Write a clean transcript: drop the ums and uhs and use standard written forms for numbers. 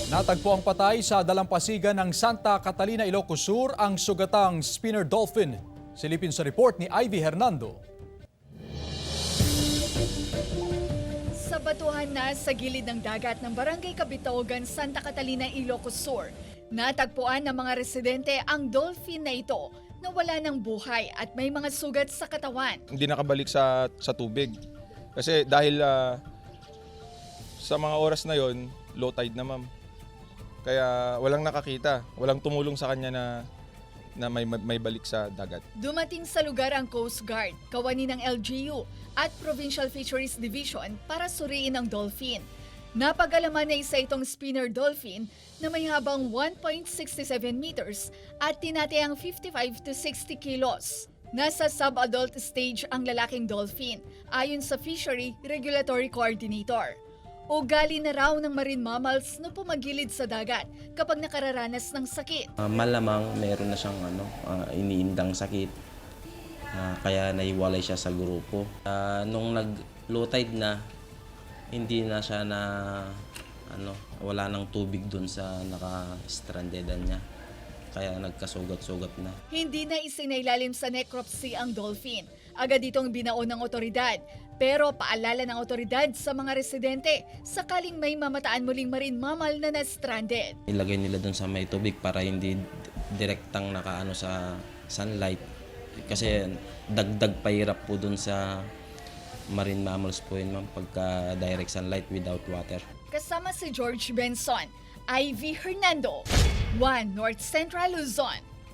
Natagpo ang patay sa dalampasigan ng Santa Catalina, Ilocos Sur ang sugatang spinner dolphin. Silipin sa report ni Ivy Hernando. Sa batuhan na sa gilid ng dagat ng Barangay Kabitaogan, Santa Catalina, Ilocos Sur, natagpuan ng mga residente ang dolphin na ito na wala ng buhay at may mga sugat sa katawan. Hindi nakabalik sa tubig. Kasi dahil sa mga oras na yon, low tide na ma'am. Kaya walang nakakita, walang tumulong sa kanya na may balik sa dagat. Dumating sa lugar ang Coast Guard, kawani ng LGU at Provincial Fisheries Division para suriin ang dolphin. Napag-alaman na isa itong spinner dolphin na may habang 1.67 meters at tinatayang 55 to 60 kilos. Nasa sub-adult stage ang lalaking dolphin, ayon sa Fishery Regulatory Coordinator. Ugali na raw ng marine mammals na pumagilid sa dagat kapag nakararanas ng sakit. Malamang meron na siyang iniindang sakit, kaya naiwalay siya sa grupo. Nung nag-low tide na, hindi na siya wala nang tubig dun sa naka-strandedan niya. Kaya nagkasugat-sugat na. Hindi na isinailalim sa necropsy ang dolphin. Agad itong binaon ng otoridad. Pero paalala ng otoridad sa mga residente, sakaling may mamataan muling marine mammal na na-stranded. Ilagay nila dun sa may tubig para hindi direktang nakaano sa sunlight. Kasi dagdag pahirap po dun sa marine mammals po yun, ma'am, pagka direct sunlight without water. Kasama si George Benson, Ivy Hernando, 1 North Central Luzon.